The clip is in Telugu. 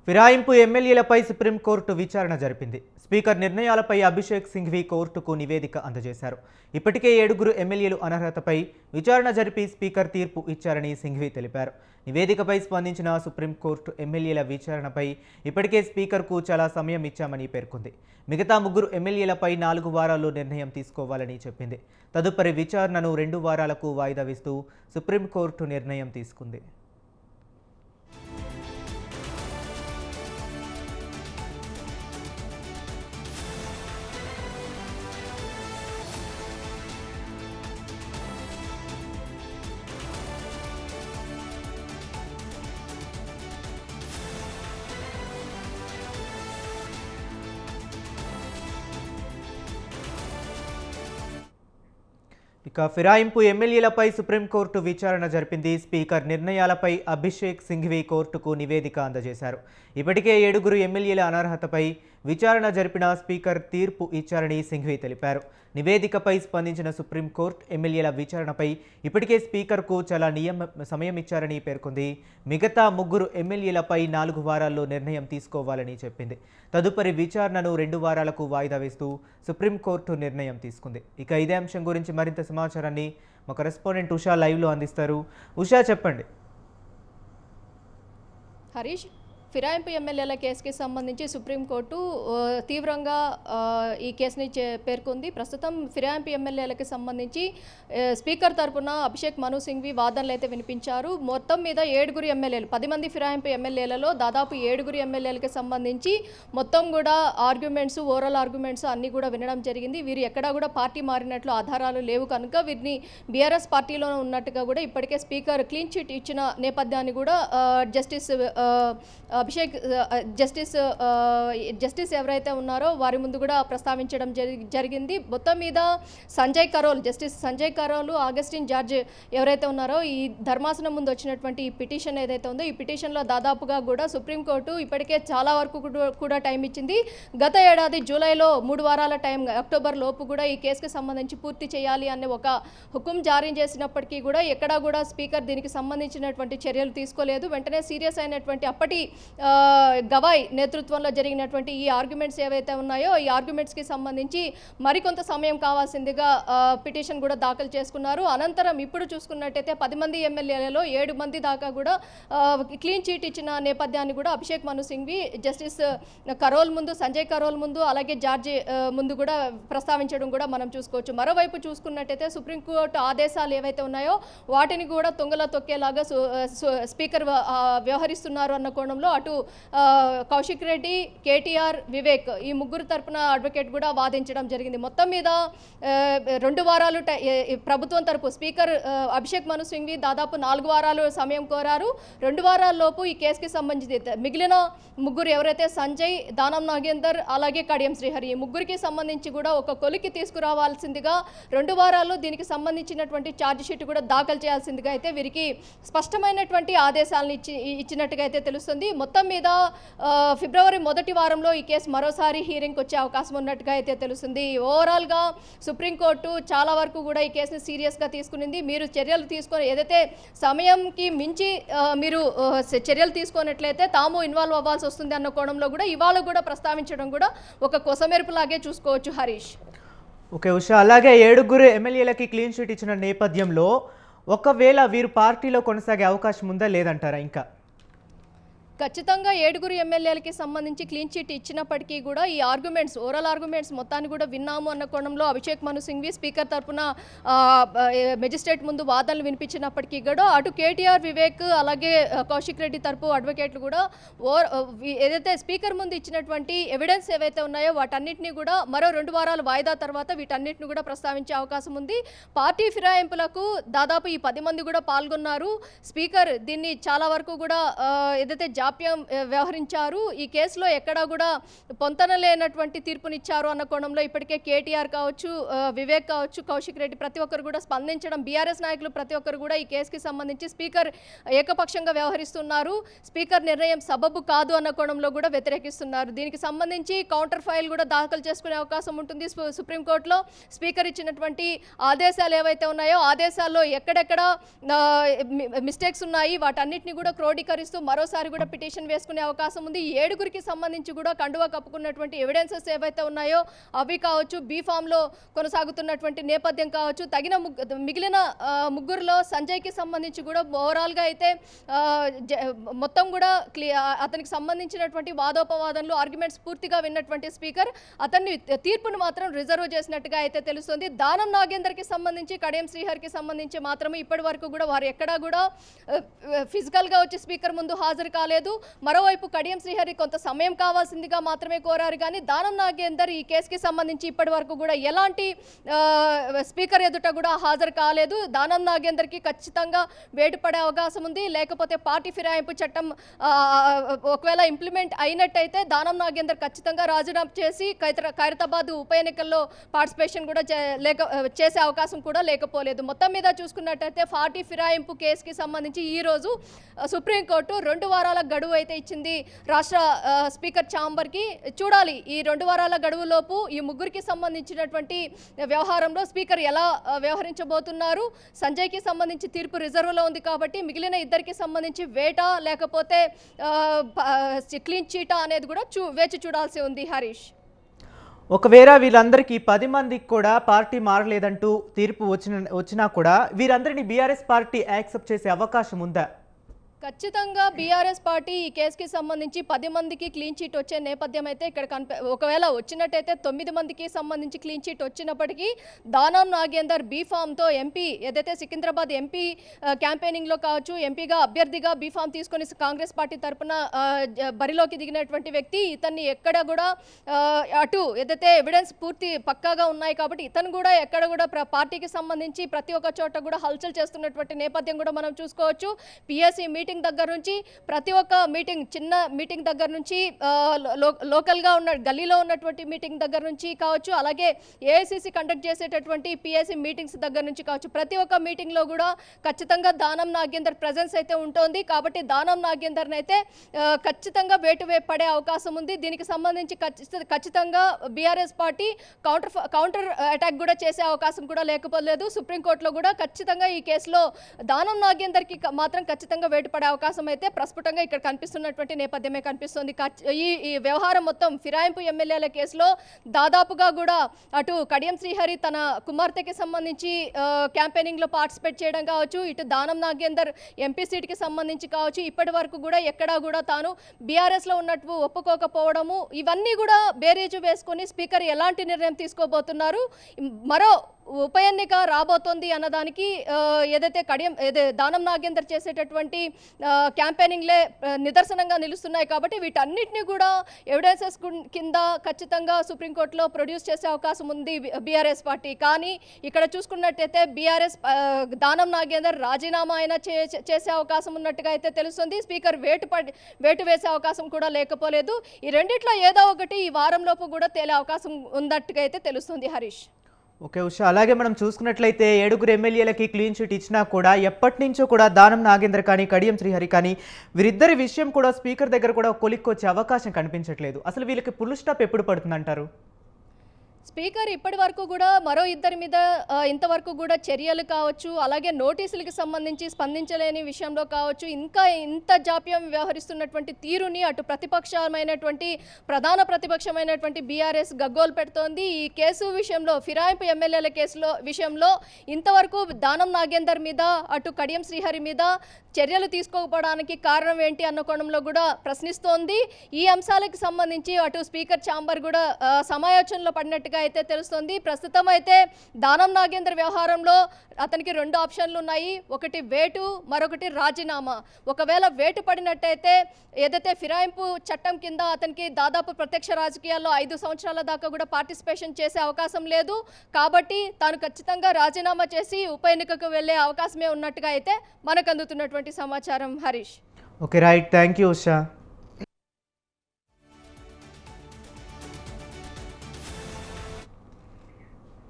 ఫిరాయింపు ఎమ్మెల్యేలపై సుప్రీంకోర్టు విచారణ జరిపింది. స్పీకర్ నిర్ణయాలపై అభిషేక్ సింఘ్వి కోర్టుకు నివేదిక అందజేశారు. ఇప్పటికే 7 ఎమ్మెల్యేలు అనర్హతపై విచారణ జరిపి స్పీకర్ తీర్పు ఇచ్చారని సింఘ్వి తెలిపారు. నివేదికపై స్పందించిన సుప్రీంకోర్టు ఎమ్మెల్యేల విచారణపై ఇప్పటికే స్పీకర్కు చాలా సమయం ఇచ్చామని పేర్కొంది. మిగతా 3 ఎమ్మెల్యేలపై 4 వారాల్లో నిర్ణయం తీసుకోవాలని చెప్పింది. తదుపరి విచారణను 2 వారాలకు వాయిదా వేస్తూ సుప్రీంకోర్టు నిర్ణయం తీసుకుంది. ఇక ఫిరాయింపు ఎమ్మెల్యేలపై సుప్రీంకోర్టు విచారణ జరిపింది. స్పీకర్ నిర్ణయాలపై అభిషేక్ సింఘ్వి కోర్టుకు నివేదిక అందజేశారు. ఇప్పటికే 7 ఎమ్మెల్యేల అనర్హతపై విచారణ జరిపిన స్పీకర్ తీర్పు ఇచ్చారని సింఘ్వి తెలిపారు. నివేదికపై స్పందించిన సుప్రీంకోర్టు ఎమ్మెల్యేల విచారణపై ఇప్పటికే స్పీకర్కు చాలా సమయం ఇచ్చారని పేర్కొంది. మిగతా 3 ఎమ్మెల్యేలపై 4 వారాల్లో నిర్ణయం తీసుకోవాలని చెప్పింది. తదుపరి విచారణను 2 వారాలకు వాయిదా వేస్తూ సుప్రీంకోర్టు నిర్ణయం తీసుకుంది. ఇక ఇదే అంశం గురించి మరింత సమాచారాన్ని మా కరెస్పాండెంట్ ఉషా లైవ్లో అందిస్తారు. ఉషా, చెప్పండి. హరీష్, ఫిరాయింపు ఎమ్మెల్యేల కేసుకి సంబంధించి సుప్రీంకోర్టు తీవ్రంగా ఈ కేసుని పేర్కొంది. ప్రస్తుతం ఫిరాయింపు ఎమ్మెల్యేలకి సంబంధించి స్పీకర్ తరపున అభిషేక్ మను సింఘ్వి వాదనలు అయితే వినిపించారు. మొత్తం మీద 7 ఎమ్మెల్యేలు, 10 మంది ఫిరాయింపు ఎమ్మెల్యేలలో దాదాపు 7 ఎమ్మెల్యేలకి సంబంధించి మొత్తం కూడా ఆర్గ్యుమెంట్స్, ఓరల్ ఆర్గ్యుమెంట్స్ అన్నీ కూడా వినడం జరిగింది. వీరు ఎక్కడా కూడా పార్టీ మారినట్లు ఆధారాలు లేవు కనుక వీరిని బీఆర్ఎస్ పార్టీలో ఉన్నట్టుగా కూడా ఇప్పటికే స్పీకర్ క్లీన్ చిట్ ఇచ్చిన నేపథ్యాన్ని కూడా జస్టిస్ ఎవరైతే ఉన్నారో వారి ముందు కూడా ప్రస్తావించడం జరిగింది. మొత్తం మీద justice Sanjay Karol, Augustine George ఎవరైతే ఉన్నారో ఈ ధర్మాసనం ముందు వచ్చినటువంటి ఈ పిటిషన్ ఏదైతే ఉందో ఈ పిటిషన్లో దాదాపుగా కూడా సుప్రీంకోర్టు ఇప్పటికే చాలా వరకు కూడా టైం ఇచ్చింది. గత ఏడాది జూలైలో 3 వారాల టైం, అక్టోబర్ లోపు కూడా ఈ కేసుకి సంబంధించి పూర్తి చేయాలి అనే ఒక హుకుం జారీ చేసినప్పటికీ కూడా ఎక్కడా కూడా స్పీకర్ దీనికి సంబంధించినటువంటి చర్యలు తీసుకోలేదు. వెంటనే సీరియస్ అయినటువంటి అప్పటి గవాయ్ నేతృత్వంలో జరిగినటువంటి ఈ ఆర్గ్యుమెంట్స్ ఏవైతే ఉన్నాయో ఈ ఆర్గ్యుమెంట్స్కి సంబంధించి మరికొంత సమయం కావాల్సిందిగా పిటిషన్ కూడా దాఖలు చేసుకున్నారు. అనంతరం ఇప్పుడు చూసుకున్నట్టయితే 10 మంది ఎమ్మెల్యేలలో 7 మంది దాకా కూడా క్లీన్ చీట్ ఇచ్చిన నేపథ్యాన్ని కూడా అభిషేక్ మను సింఘ్వి జస్టిస్ కరోల్ ముందు, సంజయ్ కరోల్ ముందు, అలాగే జార్జి ముందు కూడా ప్రస్తావించడం కూడా మనం చూసుకోవచ్చు. మరోవైపు చూసుకున్నట్టయితే సుప్రీంకోర్టు ఆదేశాలు ఏవైతే ఉన్నాయో వాటిని కూడా తుంగలో తొక్కేలాగా స్పీకర్ వ్యవహరిస్తున్నారు అన్న కోణంలో అటు కౌశిక్ రెడ్డి, కేటీఆర్, వివేక్ ఈ 3 తరపున అడ్వకేట్ కూడా వాదించడం జరిగింది. మొత్తం మీద 2 వారాలు ప్రభుత్వం తరపు స్పీకర్ అభిషేక్ మను సింఘ్వి దాదాపు 4 వారాలు సమయం కోరారు. 2 వారాల్లోపు ఈ కేసుకి సంబంధించి మిగిలిన 3 ఎవరైతే సంజయ్, దానం నాగేందర్, అలాగే కడియం శ్రీహరి ఈ 3కి సంబంధించి కూడా ఒక కొలికి తీసుకురావాల్సిందిగా 2 వారాల్లో దీనికి సంబంధించినటువంటి ఛార్జ్ షీట్ కూడా దాఖలు చేయాల్సిందిగా అయితే వీరికి స్పష్టమైనటువంటి ఆదేశాలను ఇచ్చినట్టుగా అయితే తెలుస్తుంది. మొత్తం మీద ఫిబ్రవరి 1 వారంలో ఈ కేసు మరోసారి హీరింగ్కి వచ్చే అవకాశం ఉన్నట్టుగా అయితే తెలుస్తుంది. ఓవరాల్గా సుప్రీంకోర్టు చాలా వరకు కూడా ఈ కేసుని సీరియస్గా తీసుకునింది. మీరు చర్యలు తీసుకొని ఏదైతే సమయంకి మించి మీరు చర్యలు తీసుకున్నట్లయితే తాము ఇన్వాల్వ్ అవ్వాల్సి వస్తుంది అన్న కోణంలో కూడా ఇవాళ కూడా ప్రస్తావించడం కూడా ఒక కొసమెరుపులాగే చూసుకోవచ్చు. హరీష్, ఓకే ఉషా, అలాగే 7 ఎమ్మెల్యేలకి క్లీన్ చిట్ ఇచ్చిన నేపథ్యంలో ఒకవేళ వీరు పార్టీలో కొనసాగే అవకాశం ఉందా లేదంటారా? ఇంకా ఖచ్చితంగా 7 ఎమ్మెల్యేలకి సంబంధించి క్లీన్ చిట్ ఇచ్చినప్పటికీ కూడా ఈ ఆర్గ్యుమెంట్స్, ఓరల్ ఆర్గ్యుమెంట్స్ మొత్తాన్ని కూడా విన్నాము అన్న కోణంలో అభిషేక్ మను సింఘ్వి స్పీకర్ తరపున మెజిస్ట్రేట్ ముందు వాదనలు వినిపించినప్పటికీ కూడా అటు కేటీఆర్, వివేక్, అలాగే కౌశిక్ రెడ్డి తరపు అడ్వకేట్లు కూడా ఏదైతే స్పీకర్ ముందు ఇచ్చినటువంటి ఎవిడెన్స్ ఏవైతే ఉన్నాయో వాటన్నిటిని కూడా మరో 2 వారాల వాయిదా తర్వాత వీటన్నిటిని కూడా ప్రస్తావించే అవకాశం ఉంది. పార్టీ ఫిరాయింపులకు దాదాపు ఈ 10 మంది కూడా పాల్గొన్నారు. స్పీకర్ దీన్ని చాలా వరకు కూడా ఏదైతే జాప్యం వ్యవహరించారు, ఈ కేసులో ఎక్కడా కూడా పొంతన లేనటువంటి తీర్పునిచ్చారు అన్న కోణంలో ఇప్పటికే కేటీఆర్ కావచ్చు, వివేక్ కావచ్చు, కౌశిక్ రెడ్డి ప్రతి ఒక్కరు కూడా స్పందించడం, బీఆర్ఎస్ నాయకులు ప్రతి ఒక్కరు కూడా ఈ కేసుకి సంబంధించి స్పీకర్ ఏకపక్షంగా వ్యవహరిస్తున్నారు, స్పీకర్ నిర్ణయం సబబు కాదు అన్న కోణంలో కూడా వ్యతిరేకిస్తున్నారు. దీనికి సంబంధించి కౌంటర్ ఫైల్ కూడా దాఖలు చేసుకునే అవకాశం ఉంటుంది సుప్రీంకోర్టులో. స్పీకర్ ఇచ్చినటువంటి ఆదేశాలు ఏవైతే ఉన్నాయో ఆదేశాల్లో ఎక్కడెక్కడ మిస్టేక్స్ ఉన్నాయి వాటన్నిటిని కూడా క్రోడీకరిస్తూ మరోసారి కూడా పిటిషన్ వేసుకునే అవకాశం ఉంది. 7గురికి సంబంధించి కూడా కండువా కప్పుకున్నటువంటి ఎవిడెన్సెస్ ఏవైతే ఉన్నాయో అవి కావచ్చు, బీ ఫామ్లో కొనసాగుతున్నటువంటి నేపథ్యం కావచ్చు, మిగిలిన ముగ్గురులో సంజయ్కి సంబంధించి కూడా ఓవరాల్గా అయితే మొత్తం కూడా అతనికి సంబంధించినటువంటి వాదోపవాదనలు ఆర్గ్యుమెంట్స్ పూర్తిగా విన్నటువంటి స్పీకర్ అతన్ని తీర్పును మాత్రం రిజర్వ్ చేసినట్టుగా అయితే తెలుస్తుంది. దానం నాగేందర్కి సంబంధించి, కడియం శ్రీహరికి సంబంధించి మాత్రమే ఇప్పటి వరకు కూడా వారు ఎక్కడా కూడా ఫిజికల్గా వచ్చి స్పీకర్ ముందు హాజరు కాలేదు. మరోవైపు కడియం శ్రీహరి కొంత సమయం కావాల్సిందిగా మాత్రమే కోరారు. కానీ దానం నాగేందర్ ఈ కేసుకి సంబంధించి ఇప్పటి వరకు కూడా ఎలాంటి స్పీకర్ ఎదుట కూడా హాజరు కాలేదు. దానం నాగేందర్కి ఖచ్చితంగా వేటు పడే అవకాశం ఉంది. లేకపోతే పార్టీ ఫిరాయింపు చట్టం ఒకవేళ ఇంప్లిమెంట్ అయినట్టయితే దానం నాగేందర్ ఖచ్చితంగా రాజీనామా చేసి ఖైరతాబాద్ ఉప ఎన్నికల్లో పార్టిసిపేషన్ కూడా చేసే అవకాశం కూడా లేకపోలేదు. మొత్తం మీద చూసుకున్నట్టయితే పార్టీ ఫిరాయింపు కేసుకి సంబంధించి ఈరోజు సుప్రీంకోర్టు 2 వారాల గడువు అయితే ఇచ్చింది రాష్ట్ర స్పీకర్ ఛాంబర్కి. చూడాలి ఈ 2 వారాల గడువులోపు ఈ ముగ్గురికి సంబంధించినటువంటి వ్యవహారంలో స్పీకర్ ఎలా వ్యవహరించబోతున్నారు. సంజయ్కి సంబంధించి తీర్పు రిజర్వ్లో ఉంది కాబట్టి మిగిలిన ఇద్దరికి సంబంధించి వేటా లేకపోతే క్లీన్ చీటా అనేది కూడా వేచి చూడాల్సి ఉంది హరీష్. ఒకవేళ వీళ్ళందరికీ 10 మందికి కూడా పార్టీ మారలేదంటూ తీర్పు వచ్చినా కూడా వీరందరినీ బీఆర్ఎస్ పార్టీ యాక్సెప్ట్ చేసే అవకాశం ఉందా? ఖచ్చితంగా బీఆర్ఎస్ పార్టీ ఈ కేసుకి సంబంధించి 10 మందికి క్లీన్ చీట్ వచ్చే నేపథ్యం అయితే ఇక్కడ ఒకవేళ వచ్చినట్టయితే 9 మందికి సంబంధించి క్లీన్ చీట్ వచ్చినప్పటికీ దానం నాగేందర్ బీఫామ్తో ఎంపీ ఏదైతే సికింద్రాబాద్ ఎంపీ క్యాంపెయినింగ్లో కావచ్చు, ఎంపీగా అభ్యర్థిగా బీఫామ్ తీసుకొని కాంగ్రెస్ పార్టీ తరఫున బరిలోకి దిగినటువంటి వ్యక్తి. ఇతన్ని ఎక్కడ కూడా అటు ఏదైతే ఎవిడెన్స్ పూర్తి పక్కాగా ఉన్నాయి కాబట్టి ఇతను కూడా ఎక్కడ కూడా పార్టీకి సంబంధించి ప్రతి ఒక్క చోట కూడా హల్చల్ చేస్తున్నటువంటి నేపథ్యం కూడా మనం చూసుకోవచ్చు. పిఎస్సి మీటింగ్ దగ్గర నుంచి ప్రతి ఒక్క మీటింగ్, చిన్న మీటింగ్ దగ్గర నుంచి లోకల్గా ఉన్న గల్లీలో ఉన్నటువంటి మీటింగ్ దగ్గర నుంచి కావచ్చు, అలాగే ఏఐసిసి కండక్ట్ చేసేటటువంటి పిఎస్సి మీటింగ్స్ దగ్గర నుంచి కావచ్చు, ప్రతి ఒక్క మీటింగ్లో కూడా ఖచ్చితంగా దానం నాగేందర్ ప్రెజెన్స్ అయితే ఉంటుంది. కాబట్టి దానం నాగేందర్ని అయితే ఖచ్చితంగా వేటు పడే అవకాశం ఉంది. దీనికి సంబంధించి ఖచ్చితంగా బీఆర్ఎస్ పార్టీ కౌంటర్ అటాక్ కూడా చేసే అవకాశం కూడా లేకపోలేదు. సుప్రీంకోర్టులో కూడా ఖచ్చితంగా ఈ కేసులో దానం నాగేందర్కి మాత్రం ఖచ్చితంగా వేటు అవకాశం అయితే ప్రస్ఫుటంగా ఇక్కడ కనిపిస్తున్నటువంటి నేపథ్యమే కనిపిస్తుంది. ఈ వ్యవహారం మొత్తం ఫిరాయింపు ఎమ్మెల్యేల కేసులో దాదాపుగా కూడా అటు కడియం శ్రీహరి తన కుమార్తెకి సంబంధించి క్యాంపెయినింగ్ లో పార్టిసిపేట్ చేయడం కావచ్చు, ఇటు దానం నాగేందర్ ఎంపీ సీట్కి సంబంధించి కావచ్చు, ఇప్పటి వరకు కూడా ఎక్కడా కూడా తాను బీఆర్ఎస్ లో ఉన్నట్టు ఒప్పుకోకపోవడము, ఇవన్నీ కూడా బేరీజు వేసుకొని స్పీకర్ ఎలాంటి నిర్ణయం తీసుకోబోతున్నారు, మరో ఉప ఎన్నిక రాబోతోంది అన్నదానికి ఏదైతే దానం నాగేందర్ చేసేటటువంటి క్యాంపెయినింగ్లే నిదర్శనంగా నిలుస్తున్నాయి. కాబట్టి వీటన్నిటిని కూడా ఎవిడెన్సెస్ కింద ఖచ్చితంగా సుప్రీంకోర్టులో ప్రొడ్యూస్ చేసే అవకాశం ఉంది బీఆర్ఎస్ పార్టీ. కానీ ఇక్కడ చూసుకున్నట్టయితే బీఆర్ఎస్ దానం నాగేందర్ రాజీనామా అయినా చేసే అవకాశం ఉన్నట్టుగా అయితే తెలుస్తుంది. స్పీకర్ వేటు వేసే అవకాశం కూడా లేకపోలేదు. ఈ రెండిట్లో ఏదో ఒకటి ఈ వారంలోపు కూడా తేలే అవకాశం ఉన్నట్టుగా అయితే తెలుస్తుంది హరీష్. ఓకే ఉషా, అలాగే మనం చూసుకున్నట్లయితే 7 ఎమ్మెల్యేలకి క్లీన్ చిట్ ఇచ్చినా కూడా ఎప్పటి నుంచో కూడా దానం నాగేందర్ కానీ కడియం శ్రీహరి కానీ వీరిద్దరి విషయం కూడా స్పీకర్ దగ్గర కూడా కొలిక్కొచ్చే అవకాశం కనిపించట్లేదు. అసలు వీళ్ళకి ఫుల్ స్టాప్ ఎప్పుడు పడుతుందంటారు? స్పీకర్ ఇప్పటి వరకు కూడా మరో ఇద్దరి మీద ఇంతవరకు కూడా చర్యలు కావచ్చు, అలాగే నోటీసులకు సంబంధించి స్పందించలేని విషయంలో కావచ్చు, ఇంకా ఇంత జాప్యం వ్యవహరిస్తున్నటువంటి తీరుని అటు ప్రధాన ప్రతిపక్షమైనటువంటి బీఆర్ఎస్ గగ్గోలు పెడుతోంది. ఈ కేసు విషయంలో, ఫిరాయింపు ఎమ్మెల్యేల విషయంలో ఇంతవరకు దానం నాగేందర్ మీద అటు కడియం శ్రీహరి మీద చర్యలు తీసుకోకపోవడానికి కారణం ఏంటి అన్న కోణంలో కూడా ప్రశ్నిస్తోంది. ఈ అంశాలకు సంబంధించి అటు స్పీకర్ ఛాంబర్ కూడా సమాలోచనలో పడినట్టుగా అయితే తెలుస్తోంది. ప్రస్తుతం అయితే దానం నాగేందర్ వ్యవహారంలో అతనికి 2 ఆప్షన్లు ఉన్నాయి. ఒకటి వేటు, మరొకటి రాజీనామా. ఒకవేళ వేటు పడినట్టయితే ఏదైతే ఫిరాయింపు చట్టం కింద అతనికి దాదాపు ప్రత్యక్ష రాజకీయాల్లో 5 సంవత్సరాల దాకా కూడా పార్టిసిపేషన్ చేసే అవకాశం లేదు. కాబట్టి తాను ఖచ్చితంగా రాజీనామా చేసి ఉప ఎన్నికకు వెళ్లే అవకాశమే ఉన్నట్టుగా అయితే మనకు అందుతున్నటువంటి సమాచారం Harish. Okay right, thank you Usha.